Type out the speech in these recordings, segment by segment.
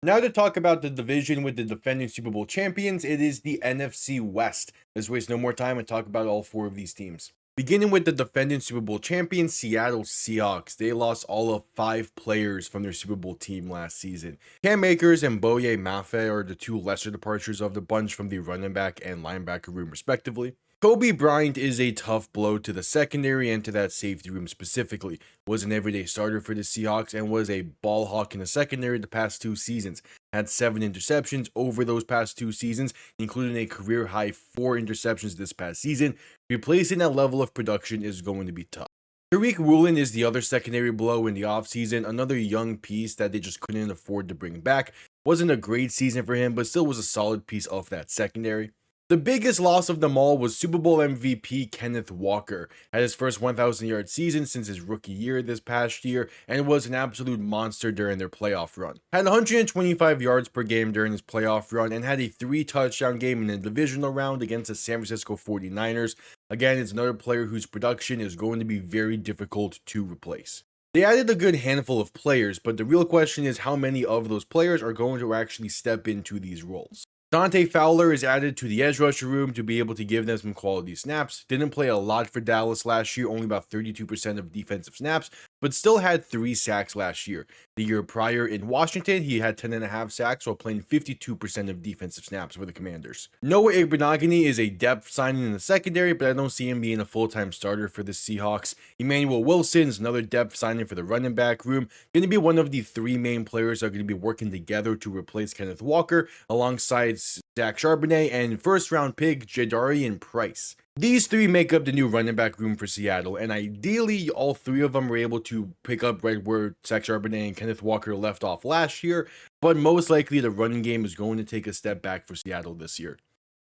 Now to talk about the division with the defending Super Bowl champions, it is the NFC West. Let's waste no more time and talk about all four of these teams. Beginning with the defending Super Bowl champions, Seattle Seahawks. They lost all of 5 players from their Super Bowl team last season. Cam Akers and Boye Mafe are the two lesser departures of the bunch from the running back and linebacker room, respectively. Kobe Bryant is a tough blow to the secondary and to that safety room specifically. Was an everyday starter for the Seahawks and was a ball hawk in the secondary the past 2 seasons. Had 7 interceptions over those past 2 seasons, including a career high 4 interceptions this past season. Replacing that level of production is going to be tough. Tariq Woolen is the other secondary blow in the offseason, another young piece that they just couldn't afford to bring back. Wasn't a great season for him, but still was a solid piece of that secondary. The biggest loss of them all was Super Bowl MVP Kenneth Walker. Had his first 1,000-yard season since his rookie year this past year and was an absolute monster during their playoff run. Had 125 yards per game during his playoff run and had a 3-touchdown game in the divisional round against the San Francisco 49ers. Again, it's another player whose production is going to be very difficult to replace. They added a good handful of players, but the real question is how many of those players are going to actually step into these roles. Dante Fowler is added to the edge rusher room to be able to give them some quality snaps. Didn't play a lot for Dallas last year, only about 32% of defensive snaps, but still had 3 sacks last year. The year prior in Washington, he had 10.5 sacks while playing 52% of defensive snaps for the Commanders. Noah Igbinoghene is a depth signing in the secondary, but I don't see him being a full-time starter for the Seahawks. Emmanuel Wilson is another depth signing for the running back room. Going to be one of the 3 main players that are going to be working together to replace Kenneth Walker alongside Zach Charbonnet and first-round pick Jadarian Price. These 3 make up the new running back room for Seattle, and ideally, all 3 of them were able to pick up right where Zach Charbonnet and Kenneth Walker left off last year, but most likely the running game is going to take a step back for Seattle this year.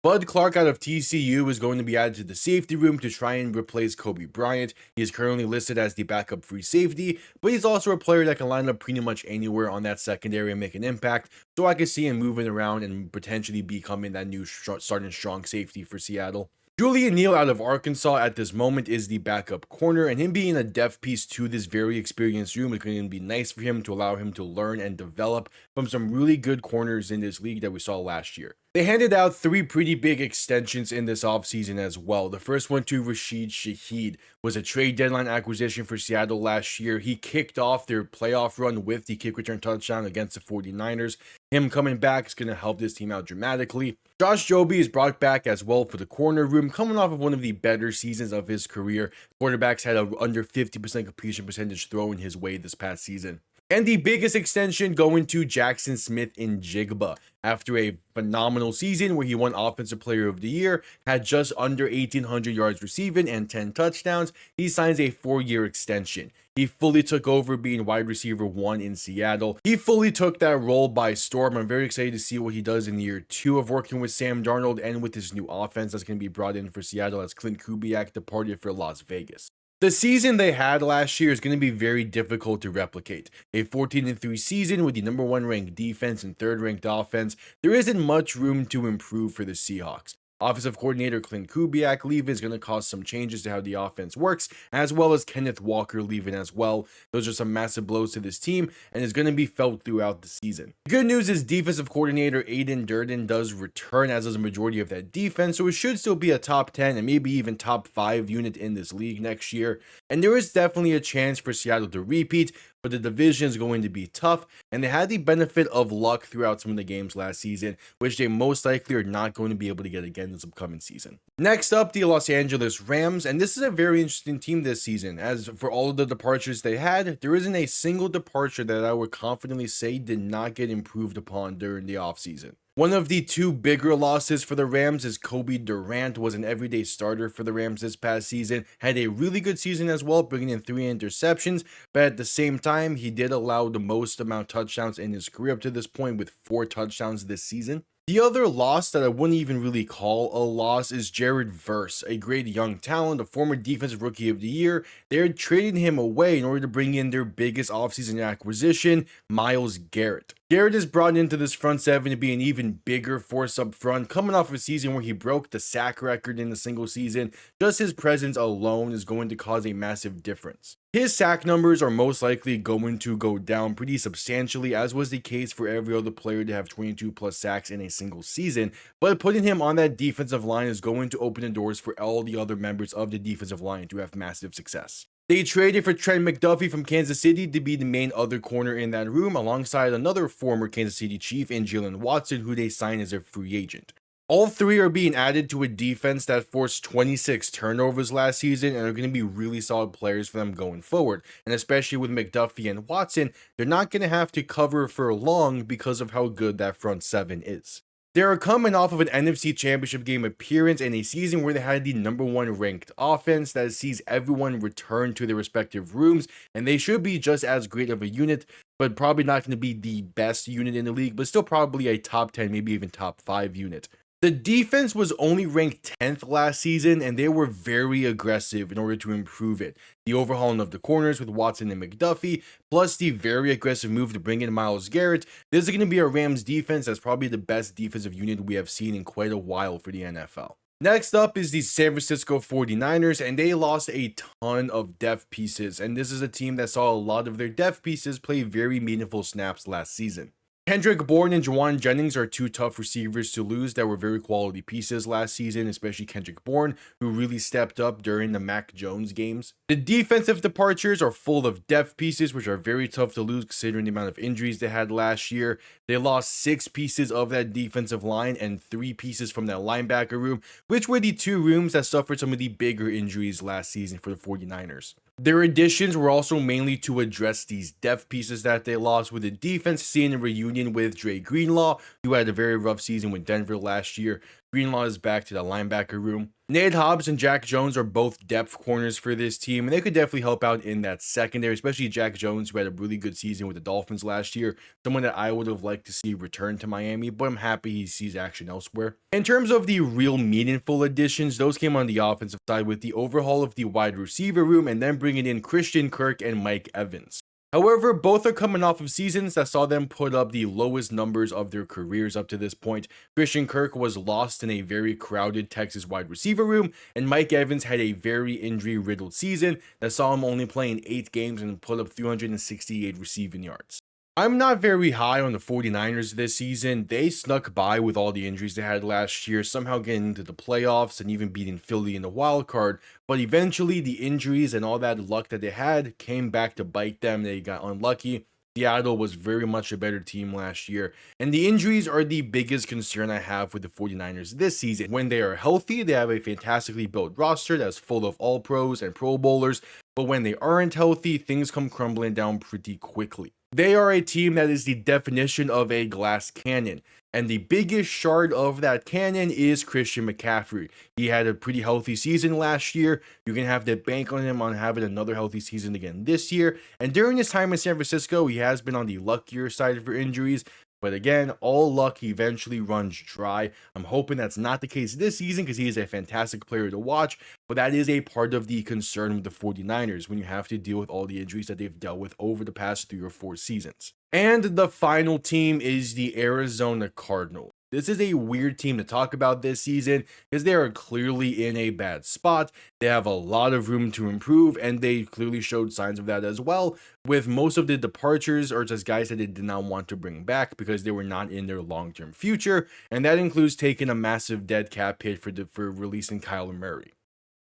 Bud Clark out of TCU is going to be added to the safety room to try and replace Kobe Bryant. He is currently listed as the backup free safety, but he's also a player that can line up pretty much anywhere on that secondary and make an impact, so I can see him moving around and potentially becoming that new starting strong safety for Seattle. Julian Neal out of Arkansas at this moment is the backup corner, and him being a depth piece to this very experienced room is going to be nice for him to allow him to learn and develop from some really good corners in this league that we saw last year. They handed out 3 pretty big extensions in this offseason as well. The first one to Rashid Shaheed was a trade deadline acquisition for Seattle last year. He kicked off their playoff run with the kick return touchdown against the 49ers. Him coming back is going to help this team out dramatically. Josh Jobe is brought back as well for the corner room, coming off of one of the better seasons of his career. Quarterbacks had a under 50% completion percentage thrown his way this past season. And the biggest extension going to Jackson Smith-Njigba. After a phenomenal season where he won Offensive Player of the Year, had just under 1,800 yards receiving and 10 touchdowns, he signs a 4-year extension. He fully took over being wide receiver 1 in Seattle. He fully took that role by storm. I'm very excited to see what he does in year 2 of working with Sam Darnold and with his new offense that's going to be brought in for Seattle as Clint Kubiak departed for Las Vegas. The season they had last year is going to be very difficult to replicate. A 14-3 season with the number 1 ranked defense and 3rd ranked offense, there isn't much room to improve for the Seahawks. Offensive coordinator Clint Kubiak leaving is going to cause some changes to how the offense works, as well as Kenneth Walker leaving as well. Those are some massive blows to this team, and it's going to be felt throughout the season. The good news is defensive coordinator Aiden Durden does return, as does a majority of that defense, so it should still be a top 10 and maybe even top 5 unit in this league next year. And there is definitely a chance for Seattle to repeat, but the division is going to be tough, and they had the benefit of luck throughout some of the games last season, which they most likely are not going to be able to get again this upcoming season. Next up, the Los Angeles Rams, and this is a very interesting team this season. As for all of the departures they had, there isn't a single departure that I would confidently say did not get improved upon during the offseason. One of the 2 bigger losses for the Rams is Kobe Durant was an everyday starter for the Rams this past season, had a really good season as well, bringing in 3 interceptions, but at the same time, he did allow the most amount of touchdowns in his career up to this point with 4 touchdowns this season. The other loss that I wouldn't even really call a loss is Jared Verse, a great young talent, a former defensive rookie of the year. They're trading him away in order to bring in their biggest offseason acquisition, Myles Garrett. Garrett is brought into this front seven to be an even bigger force up front, coming off a season where he broke the sack record in a single season. Just his presence alone is going to cause a massive difference. His sack numbers are most likely going to go down pretty substantially, as was the case for every other player to have 22 plus sacks in a single season, but putting him on that defensive line is going to open the doors for all the other members of the defensive line to have massive success. They traded for Trent McDuffie from Kansas City to be the main other corner in that room, alongside another former Kansas City Chief in Jalen Watson, who they signed as a free agent. All three are being added to a defense that forced 26 turnovers last season and are going to be really solid players for them going forward. And especially with McDuffie and Watson, they're not going to have to cover for long because of how good that front seven is. They are coming off of an NFC Championship game appearance in a season where they had the #1 ranked offense that sees everyone return to their respective rooms, and they should be just as great of a unit, but probably not going to be the best unit in the league, but still probably a top 10, maybe even top 5 unit. The defense was only ranked 10th last season, and they were very aggressive in order to improve it. The overhauling of the corners with Watson and McDuffie, plus the very aggressive move to bring in Myles Garrett. This is going to be a Rams defense that's probably the best defensive unit we have seen in quite a while for the NFL. Next up is the San Francisco 49ers, and they lost a ton of depth pieces, and this is a team that saw a lot of their depth pieces play very meaningful snaps last season. Kendrick Bourne and Juwan Jennings are two tough receivers to lose that were very quality pieces last season, especially Kendrick Bourne, who really stepped up during the Mac Jones games. The defensive departures are full of depth pieces, which are very tough to lose considering the amount of injuries they had last year. They lost 6 pieces of that defensive line and 3 pieces from that linebacker room, which were the 2 rooms that suffered some of the bigger injuries last season for the 49ers. Their additions were also mainly to address these depth pieces that they lost, with the defense seeing a reunion with Dre Greenlaw, who had a very rough season with Denver last year. Greenlaw is back to the linebacker room. Nate Hobbs and Jack Jones are both depth corners for this team, and they could definitely help out in that secondary, especially Jack Jones, who had a really good season with the Dolphins last year. Someone that I would have liked to see return to Miami, but I'm happy he sees action elsewhere. In terms of the real meaningful additions, those came on the offensive side with the overhaul of the wide receiver room and then bringing in Christian Kirk and Mike Evans. However, both are coming off of seasons that saw them put up the lowest numbers of their careers up to this point. Christian Kirk was lost in a very crowded Texas wide receiver room, and Mike Evans had a very injury-riddled season that saw him only playing 8 games and put up 368 receiving yards. I'm not very high on the 49ers this season. They snuck by with all the injuries they had last year, somehow getting into the playoffs and even beating Philly in the wild card. But eventually the injuries and all that luck that they had came back to bite them. They got unlucky. Seattle was very much a better team last year, and the injuries are the biggest concern I have with the 49ers this season. When they are healthy, they have a fantastically built roster that's full of all pros and pro bowlers, but when they aren't healthy, things come crumbling down pretty quickly. They are a team that is the definition of a glass cannon, and the biggest shard of that cannon is Christian McCaffrey. He had a pretty healthy season last year. You can have to bank on him on having another healthy season again this year. And during his time in San Francisco, he has been on the luckier side for injuries. But again, all luck eventually runs dry. I'm hoping that's not the case this season because he is a fantastic player to watch. But that is a part of the concern with the 49ers when you have to deal with all the injuries that they've dealt with over the past 3 or 4 seasons. And the final team is the Arizona Cardinals. This is a weird team to talk about this season because they are clearly in a bad spot. They have a lot of room to improve, and they clearly showed signs of that as well, with most of the departures or just guys that they did not want to bring back because they were not in their long-term future, and that includes taking a massive dead cap hit for releasing Kyler Murray.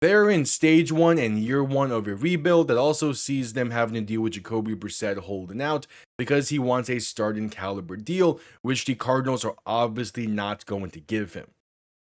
They're in stage 1 and year 1 of a rebuild that also sees them having to deal with Jacoby Brissett holding out because he wants a starting caliber deal, which the Cardinals are obviously not going to give him.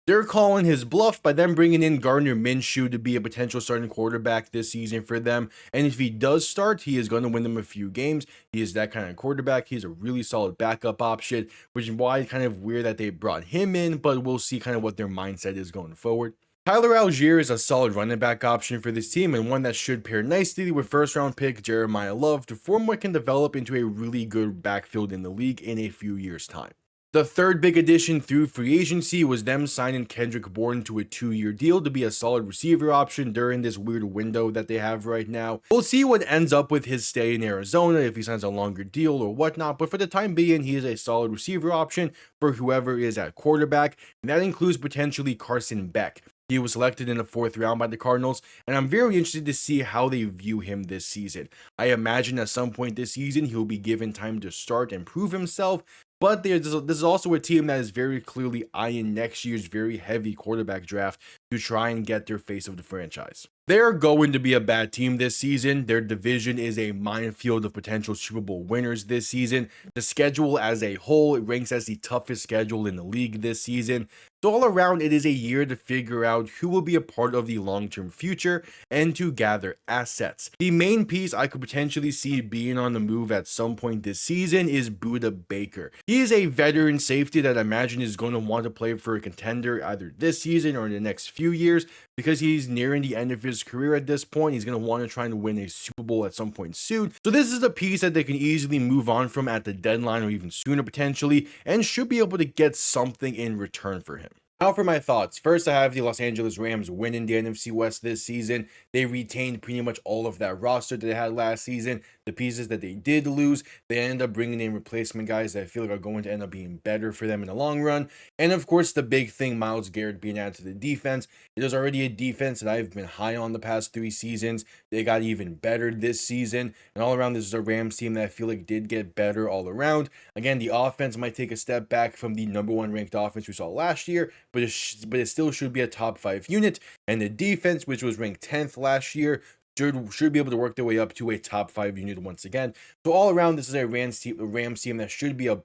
They're calling his bluff by them bringing in Gardner Minshew to be a potential starting quarterback this season for them, and if he does start, he is going to win them a few games. He is that kind of quarterback. He's a really solid backup option, which is why it's kind of weird that they brought him in, but we'll see kind of what their mindset is going forward. Tyler Algier is a solid running back option for this team and one that should pair nicely with first-round pick Jeremiah Love to form what can develop into a really good backfield in the league in a few years' time. The third big addition through free agency was them signing Kendrick Bourne to a 2-year deal to be a solid receiver option during this weird window that they have right now. We'll see what ends up with his stay in Arizona, if he signs a longer deal or whatnot, but for the time being, he is a solid receiver option for whoever is at quarterback, and that includes potentially Carson Beck. He was selected in the 4th round by the Cardinals, and I'm very interested to see how they view him this season. I imagine at some point this season he'll be given time to start and prove himself, but this is also a team that is very clearly eyeing next year's very heavy quarterback draft to try and get their face of the franchise. They're going to be a bad team this season. Their division is a minefield of potential Super Bowl winners this season. The schedule as a whole, it ranks as the toughest schedule in the league this season. So all around, it is a year to figure out who will be a part of the long-term future and to gather assets. The main piece I could potentially see being on the move at some point this season is Budda Baker. He is a veteran safety that I imagine is going to want to play for a contender either this season or in the next few years, because he's nearing the end of his career at this point. He's going to want to try and win a Super Bowl at some point soon. So this is a piece that they can easily move on from at the deadline or even sooner potentially, and should be able to get something in return for him. Now for my thoughts. First, I have the Los Angeles Rams winning the NFC West this season. They retained pretty much all of that roster that they had last season. The pieces that they did lose, they ended up bringing in replacement guys that I feel like are going to end up being better for them in the long run. And of course, the big thing, Myles Garrett being added to the defense. It is already a defense that I've been high on the past 3 seasons. They got even better this season. And all around, this is a Rams team that I feel like did get better all around. Again, the offense might take a step back from the #1 ranked offense we saw last year, but it still should be a top 5 unit. And the defense, which was ranked 10th last year, should be able to work their way up to a top 5 unit once again. So all around, this is a Rams team that should be a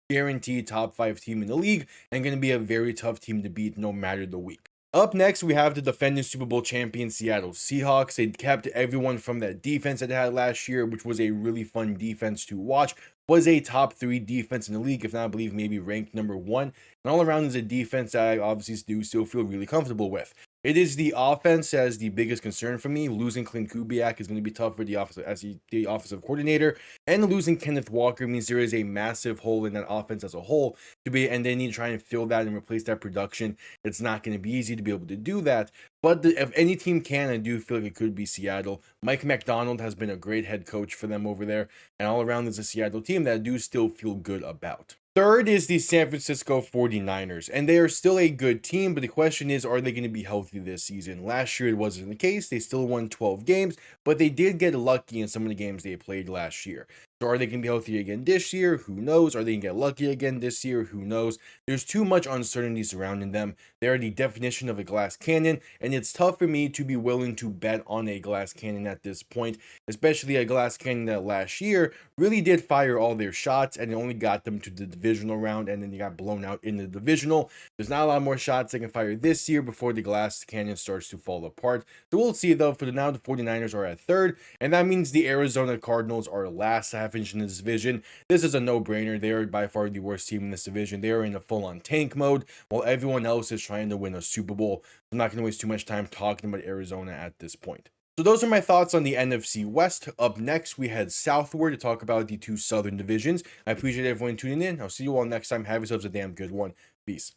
guaranteed top 5 team in the league, and going to be a very tough team to beat no matter the week. Up next, we have the defending Super Bowl champion Seattle Seahawks. They kept everyone from that defense that they had last year, which was a really fun defense to watch. Was a top 3 defense in the league, if not, I believe maybe ranked #1. And all around is a defense that I obviously do still feel really comfortable with. It is the offense as the biggest concern for me. Losing Clint Kubiak is going to be tough for the offensive coordinator, and losing Kenneth Walker means there is a massive hole in that offense as a whole and they need to try and fill that and replace that production. It's not going to be easy to be able to do that, but if any team can, I do feel like it could be Seattle. Mike McDonald has been a great head coach for them over there, and all around is a Seattle team that I do still feel good about. Third is the San Francisco 49ers, and they are still a good team, but the question is, are they going to be healthy this season? Last year, it wasn't the case. They still won 12 games, but they did get lucky in some of the games they played last year. So are they going to be healthy again this year? Who knows? Are they going to get lucky again this year? Who knows? There's too much uncertainty surrounding them. They're the definition of a glass cannon, and it's tough for me to be willing to bet on a glass cannon at this point, especially a glass cannon that last year really did fire all their shots, and it only got them to the divisional round, and then they got blown out in the divisional. There's not a lot more shots they can fire this year before the glass cannon starts to fall apart. So we'll see, though. For now, the 49ers are at 3rd, and that means the Arizona Cardinals are last half-inch in this division. This is a no-brainer. They are by far the worst team in this division. They are in a full-on tank mode, while everyone else is trying to win a Super Bowl. I'm not going to waste too much time talking about Arizona at this point. So those are my thoughts on the NFC West. Up next, we head southward to talk about the 2 southern divisions. I appreciate everyone tuning in. I'll see you all next time. Have yourselves a damn good one. Peace.